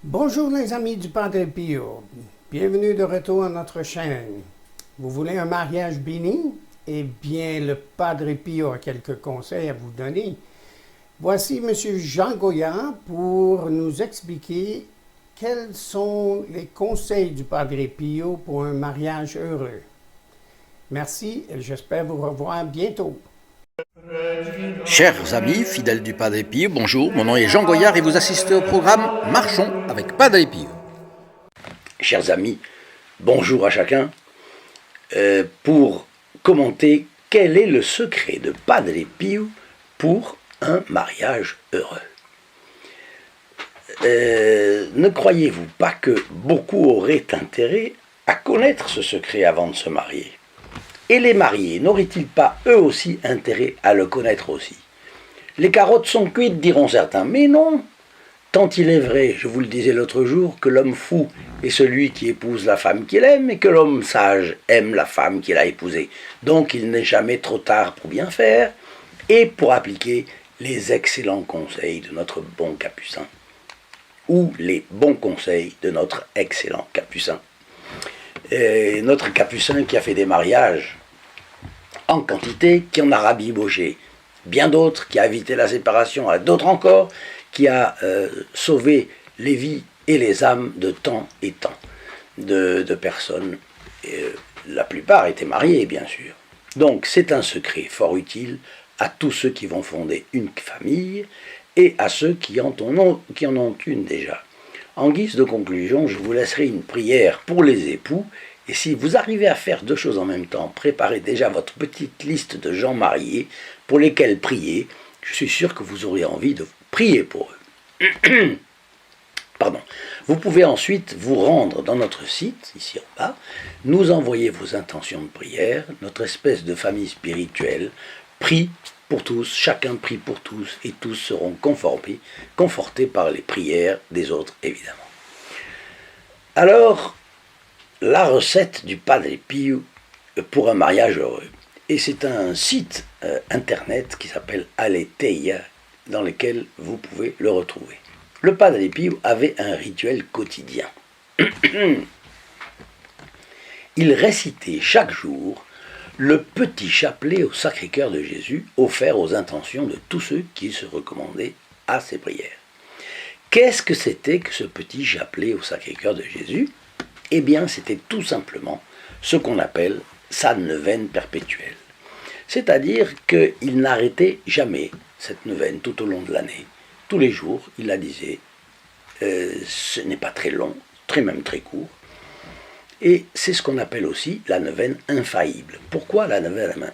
Bonjour les amis du Padre Pio, bienvenue de retour à notre chaîne. Vous voulez un mariage béni? Eh bien, le Padre Pio a quelques conseils à vous donner. Voici M. Jean Goyard pour nous expliquer quels sont les conseils du Padre Pio pour un mariage heureux. Merci et j'espère vous revoir bientôt. Chers amis, fidèles du Padre Pio, bonjour, mon nom est Jean Goyard et vous assistez au programme Marchons avec Padre Pio. Chers amis, bonjour à chacun. Pour commenter quel est le secret de Padre Pio pour un mariage heureux. Ne croyez-vous pas que beaucoup auraient intérêt à connaître ce secret avant de se marier? Et les mariés n'auraient-ils pas eux aussi intérêt à le connaître aussi? Les carottes sont cuites, diront certains, mais non. Tant il est vrai, je vous le disais l'autre jour, que l'homme fou est celui qui épouse la femme qu'il aime et que l'homme sage aime la femme qu'il a épousée. Donc il n'est jamais trop tard pour bien faire et pour appliquer les excellents conseils de notre bon Capucin, ou les bons conseils de notre excellent Capucin. Et notre Capucin qui a fait des mariages en quantité, qui en a rabiboché bien d'autres, qui a évité la séparation à d'autres encore, qui a sauvé les vies et les âmes de tant et tant de personnes. La plupart étaient mariées, bien sûr. Donc c'est un secret fort utile à tous ceux qui vont fonder une famille et à ceux qui en ont une déjà. En guise de conclusion, je vous laisserai une prière pour les époux. Et si vous arrivez à faire deux choses en même temps, préparez déjà votre petite liste de gens mariés pour lesquels prier. Je suis sûr que vous aurez envie de prier pour eux. Pardon. Vous pouvez ensuite vous rendre dans notre site, ici en bas, nous envoyer vos intentions de prière, notre espèce de famille spirituelle, prie pour tous, chacun prie pour tous, et tous seront confortés par les prières des autres, évidemment. Alors, la recette du Padre Pio pour un mariage heureux. Et c'est un site internet qui s'appelle Aletheia, dans lequel vous pouvez le retrouver. Le Padre Pio avait un rituel quotidien. Il récitait chaque jour le petit chapelet au Sacré-Cœur de Jésus, offert aux intentions de tous ceux qui se recommandaient à ses prières. Qu'est-ce que c'était que ce petit chapelet au Sacré-Cœur de Jésus? Eh bien, c'était tout simplement ce qu'on appelle sa neuvaine perpétuelle. C'est-à-dire qu'il n'arrêtait jamais cette neuvaine tout au long de l'année. Tous les jours, il la disait. Ce n'est pas très long, même très court. Et c'est ce qu'on appelle aussi la neuvaine infaillible. Pourquoi la neuvaine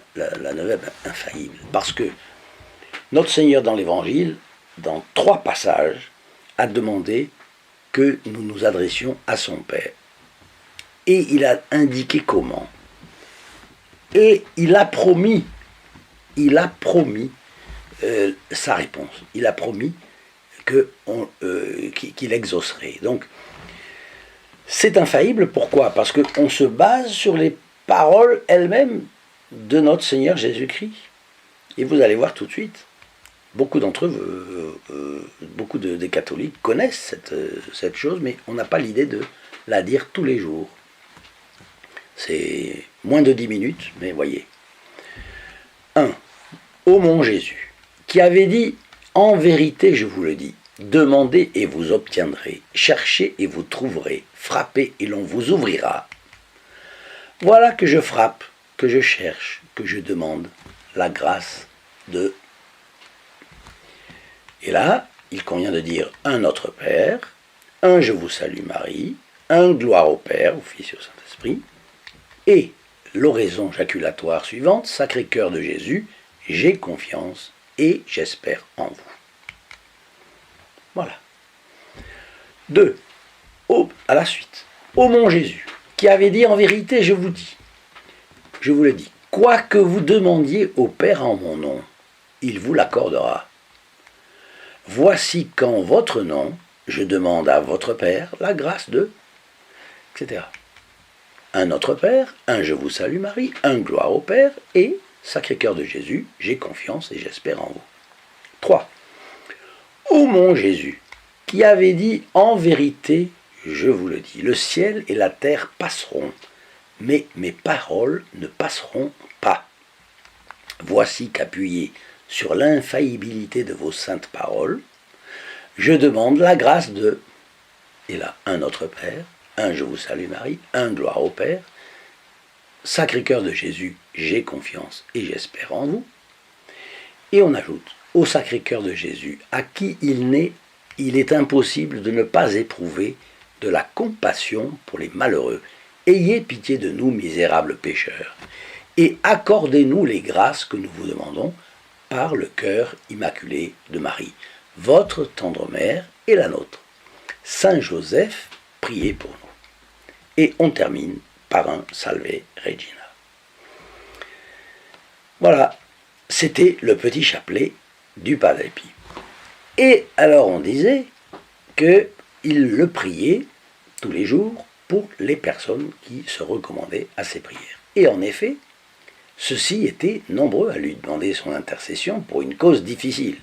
infaillible? Parce que notre Seigneur dans l'Évangile, dans 3 passages, a demandé que nous nous adressions à son Père. Et il a indiqué comment. Et il a promis sa réponse. Il a promis qu'il exaucerait. Donc, c'est infaillible. Pourquoi? Parce qu'on se base sur les paroles elles-mêmes de notre Seigneur Jésus-Christ. Et vous allez voir tout de suite. Beaucoup d'entre eux, beaucoup des catholiques connaissent cette chose, mais on n'a pas l'idée de la dire tous les jours. C'est moins de 10 minutes, mais voyez. 1. Ô mon Jésus, qui avait dit « En vérité, je vous le dis, demandez et vous obtiendrez, cherchez et vous trouverez, frappez et l'on vous ouvrira. Voilà que je frappe, que je cherche, que je demande la grâce de... » Et là, il convient de dire un Notre Père, un Je vous salue Marie, un Gloire au Père, au Fils et au Saint-Esprit, et l'oraison jaculatoire suivante, Sacré-Cœur de Jésus, j'ai confiance et j'espère en vous. Voilà. 2. À la suite. Ô mon Jésus, qui avait dit en vérité, je vous le dis, quoi que vous demandiez au Père en mon nom, il vous l'accordera. Voici qu'en votre nom, je demande à votre Père la grâce de... etc. Un Notre Père, un Je vous salue Marie, un Gloire au Père et Sacré-Cœur de Jésus, j'ai confiance et j'espère en vous. 3. Ô mon Jésus, qui avait dit « En vérité, je vous le dis, le ciel et la terre passeront, mais mes paroles ne passeront pas. Voici qu'appuyé sur l'infaillibilité de vos saintes paroles, je demande la grâce de... » Et là, un Notre Père, un Je vous salue Marie, un Gloire au Père, Sacré-Cœur de Jésus, j'ai confiance et j'espère en vous. Et on ajoute, au Sacré-Cœur de Jésus, à qui il naît, il est impossible de ne pas éprouver de la compassion pour les malheureux. Ayez pitié de nous, misérables pécheurs, et accordez-nous les grâces que nous vous demandons par le cœur immaculé de Marie, votre tendre mère et la nôtre. Saint Joseph, priez pour nous. Et on termine par un Salve Regina. Voilà, c'était le petit chapelet du Padre Pio. Et alors on disait qu'il le priait tous les jours pour les personnes qui se recommandaient à ses prières. Et en effet, ceux-ci étaient nombreux à lui demander son intercession pour une cause difficile.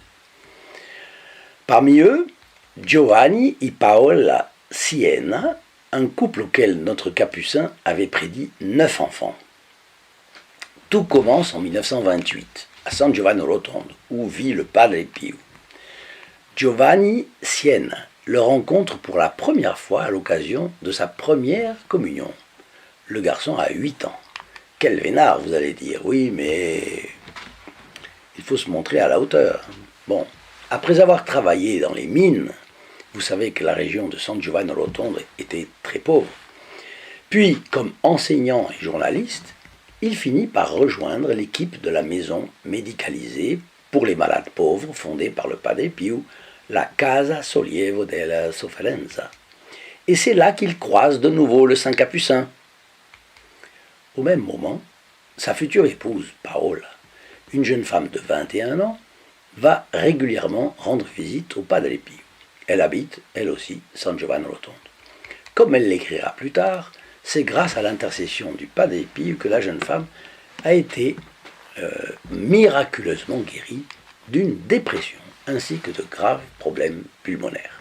Parmi eux, Giovanni et Paola Siena, un couple auquel notre capucin avait prédit 9 enfants. Tout commence en 1928, à San Giovanni Rotondo, où vit le Padre Pio. Giovanni Siena le rencontre pour la première fois à l'occasion de sa première communion. Le garçon a 8 ans. Quel vénard, vous allez dire. Oui, mais il faut se montrer à la hauteur. Bon, après avoir travaillé dans les mines, vous savez que la région de San Giovanni Rotondo était très pauvre. Puis, comme enseignant et journaliste, il finit par rejoindre l'équipe de la maison médicalisée pour les malades pauvres fondée par le Padre Pio, la Casa Sollievo della Sofferenza. Et c'est là qu'il croise de nouveau le Saint Capucin. Au même moment, sa future épouse, Paola, une jeune femme de 21 ans, va régulièrement rendre visite au Padre Pio. Elle habite, elle aussi, San Giovanni Rotondo. Comme elle l'écrira plus tard, c'est grâce à l'intercession du Padre Pio que la jeune femme a été miraculeusement guérie d'une dépression ainsi que de graves problèmes pulmonaires.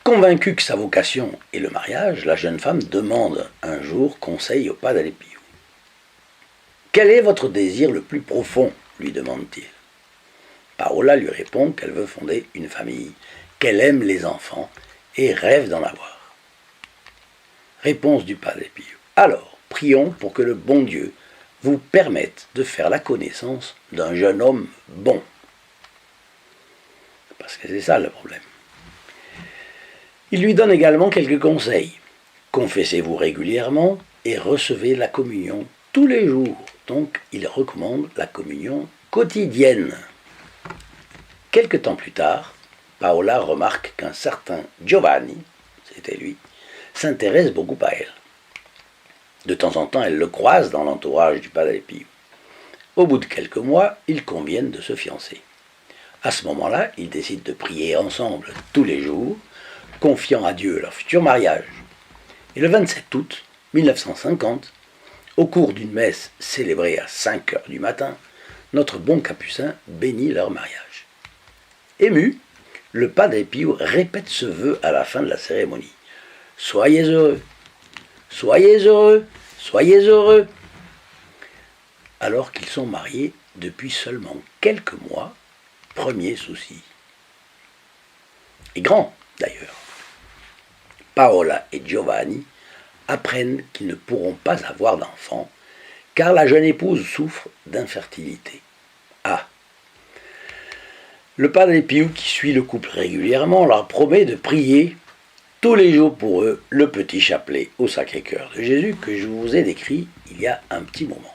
Convaincue que sa vocation est le mariage, la jeune femme demande un jour conseil au Padre Pio. « Quel est votre désir le plus profond ?» lui demande-t-il. Paola lui répond qu'elle veut fonder une famille, qu'elle aime les enfants et rêve d'en avoir. Réponse du Padre Pio. Alors, prions pour que le bon Dieu vous permette de faire la connaissance d'un jeune homme bon. Parce que c'est ça le problème. Il lui donne également quelques conseils. Confessez-vous régulièrement et recevez la communion tous les jours. Donc, il recommande la communion quotidienne. Quelque temps plus tard, Paola remarque qu'un certain Giovanni, c'était lui, s'intéresse beaucoup à elle. De temps en temps, elle le croise dans l'entourage du Padre Pio. Au bout de quelques mois, ils conviennent de se fiancer. À ce moment-là, ils décident de prier ensemble tous les jours, confiant à Dieu leur futur mariage. Et le 27 août 1950, au cours d'une messe célébrée à 5 heures du matin, notre bon capucin bénit leur mariage. Ému, le Padre Pio répète ce vœu à la fin de la cérémonie. « Soyez heureux, soyez heureux, soyez heureux !» Alors qu'ils sont mariés depuis seulement quelques mois, premier souci. Et grand, d'ailleurs. Paola et Giovanni apprennent qu'ils ne pourront pas avoir d'enfants, car la jeune épouse souffre d'infertilité. Ah! Le Padre Pio, qui suit le couple régulièrement, leur promet de prier tous les jours pour eux le petit chapelet au Sacré-Cœur de Jésus que je vous ai décrit il y a un petit moment.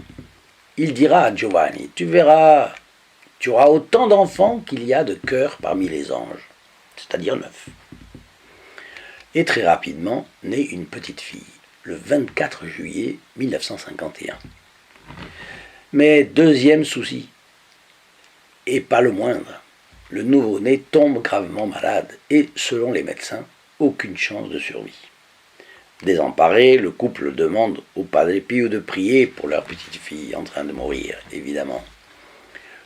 Il dira à Giovanni, tu verras, tu auras autant d'enfants qu'il y a de cœurs parmi les anges, c'est-à-dire 9. Et très rapidement naît une petite fille, le 24 juillet 1951. Mais deuxième souci, et pas le moindre, le nouveau-né tombe gravement malade et, selon les médecins, aucune chance de survie. Désemparé, le couple demande au Padre Pio de prier pour leur petite fille en train de mourir, évidemment.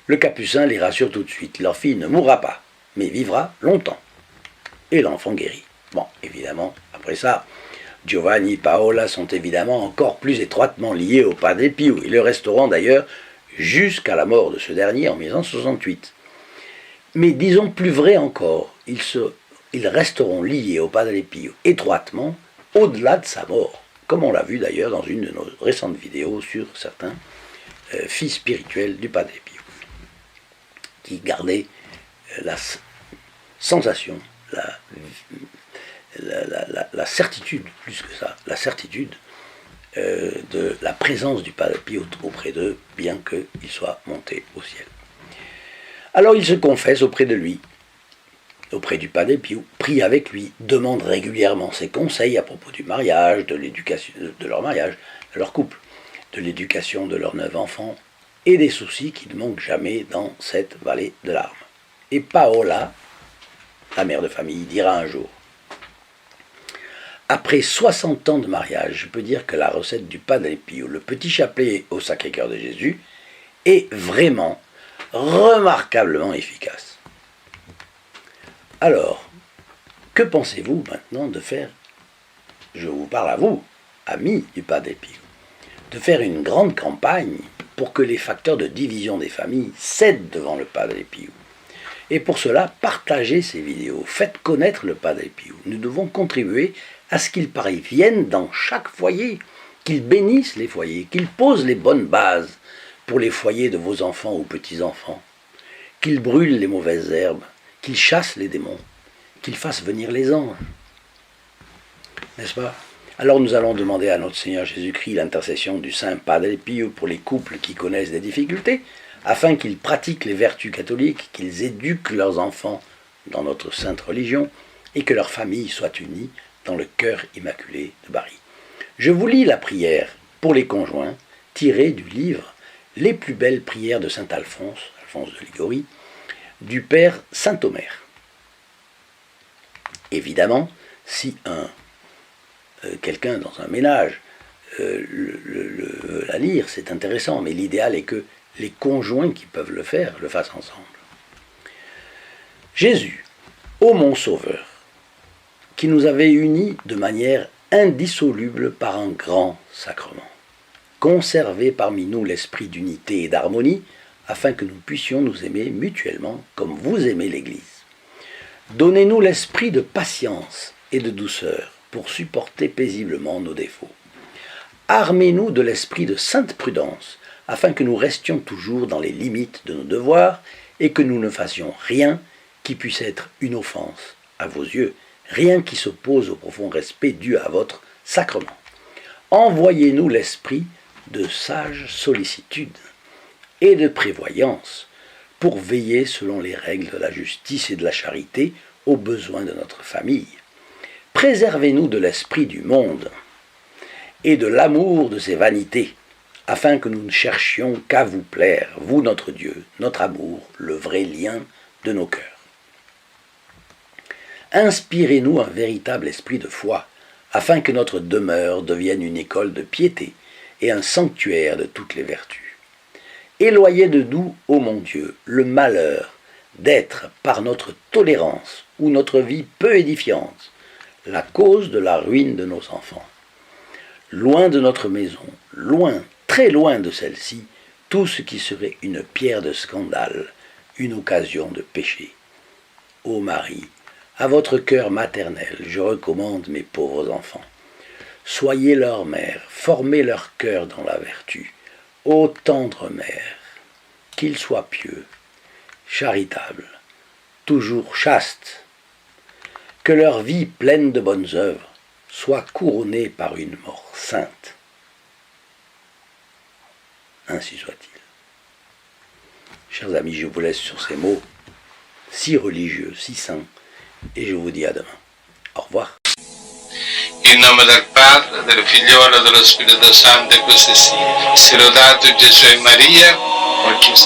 Le capucin les rassure tout de suite, leur fille ne mourra pas, mais vivra longtemps. Et l'enfant guérit. Bon, évidemment, après ça, Giovanni et Paola sont évidemment encore plus étroitement liés au Padre Pio. Ils le resteront d'ailleurs jusqu'à la mort de ce dernier en 1968. Mais disons plus vrai encore, ils resteront liés au Padre Pio étroitement au-delà de sa mort, comme on l'a vu d'ailleurs dans une de nos récentes vidéos sur certains fils spirituels du Padre Pio, qui gardaient la sensation, la certitude, plus que ça, la certitude de la présence du Padre Pio auprès d'eux, bien qu'il soit monté au ciel. Alors ils se confessent auprès de lui, auprès du Padre Pio, prient avec lui, demandent régulièrement ses conseils à propos du mariage, de l'éducation de leur mariage, de leur couple, de l'éducation de leurs 9 enfants, et des soucis qui ne manquent jamais dans cette vallée de larmes. Et Paola, la mère de famille, dira un jour: après 60 ans de mariage, je peux dire que la recette du Padre Pio, le petit chapelet au Sacré-Cœur de Jésus, est vraiment remarquablement efficace. Alors, que pensez-vous maintenant de faire, je vous parle à vous, amis du Padre Pio, de faire une grande campagne pour que les facteurs de division des familles cèdent devant le Padre Pio. Et pour cela, partagez ces vidéos, faites connaître le Padre Pio. Nous devons contribuer à ce qu'il parvienne dans chaque foyer, qu'il bénisse les foyers, qu'il pose les bonnes bases pour les foyers de vos enfants ou petits-enfants, qu'il brûle les mauvaises herbes, qu'il chasse les démons, qu'il fasse venir les anges. N'est-ce pas? Alors nous allons demander à notre Seigneur Jésus-Christ l'intercession du Saint Padre Pio pour les couples qui connaissent des difficultés, afin qu'ils pratiquent les vertus catholiques, qu'ils éduquent leurs enfants dans notre sainte religion, et que leur famille soit unie dans le cœur immaculé de Marie. Je vous lis la prière pour les conjoints, tirée du livre « Les plus belles prières de saint Alphonse » de Liguori, du Père Saint-Omer. Évidemment, si quelqu'un dans un ménage la lire, c'est intéressant, mais l'idéal est que les conjoints qui peuvent le faire le fassent ensemble. Jésus, ô mon Sauveur, qui nous avait unis de manière indissoluble par un grand sacrement, conservez parmi nous l'esprit d'unité et d'harmonie, afin que nous puissions nous aimer mutuellement comme vous aimez l'Église. Donnez-nous l'esprit de patience et de douceur pour supporter paisiblement nos défauts. Armez-nous de l'esprit de sainte prudence, afin que nous restions toujours dans les limites de nos devoirs et que nous ne fassions rien qui puisse être une offense à vos yeux, rien qui s'oppose au profond respect dû à votre sacrement. Envoyez-nous l'esprit de sage sollicitude et de prévoyance pour veiller selon les règles de la justice et de la charité aux besoins de notre famille. Préservez-nous de l'esprit du monde et de l'amour de ses vanités, afin que nous ne cherchions qu'à vous plaire, vous notre Dieu, notre amour, le vrai lien de nos cœurs. Inspirez-nous un véritable esprit de foi, afin que notre demeure devienne une école de piété et un sanctuaire de toutes les vertus. Éloignez de nous, ô mon Dieu, le malheur d'être, par notre tolérance ou notre vie peu édifiante, la cause de la ruine de nos enfants. Loin de notre maison, loin, très loin de celle-ci, tout ce qui serait une pierre de scandale, une occasion de péché. Ô Marie, à votre cœur maternel, je recommande mes pauvres enfants. Soyez leur mère, formez leur cœur dans la vertu. Ô tendre mère, qu'ils soient pieux, charitables, toujours chastes, que leur vie pleine de bonnes œuvres soit couronnée par une mort sainte. Ainsi soit-il. Chers amis, je vous laisse sur ces mots si religieux, si saints, et je vous dis à demain. Au revoir. In nome del Padre, del Figliolo e dello Spirito Santo, e così sia. Sia lodato Gesù e Maria, oggi e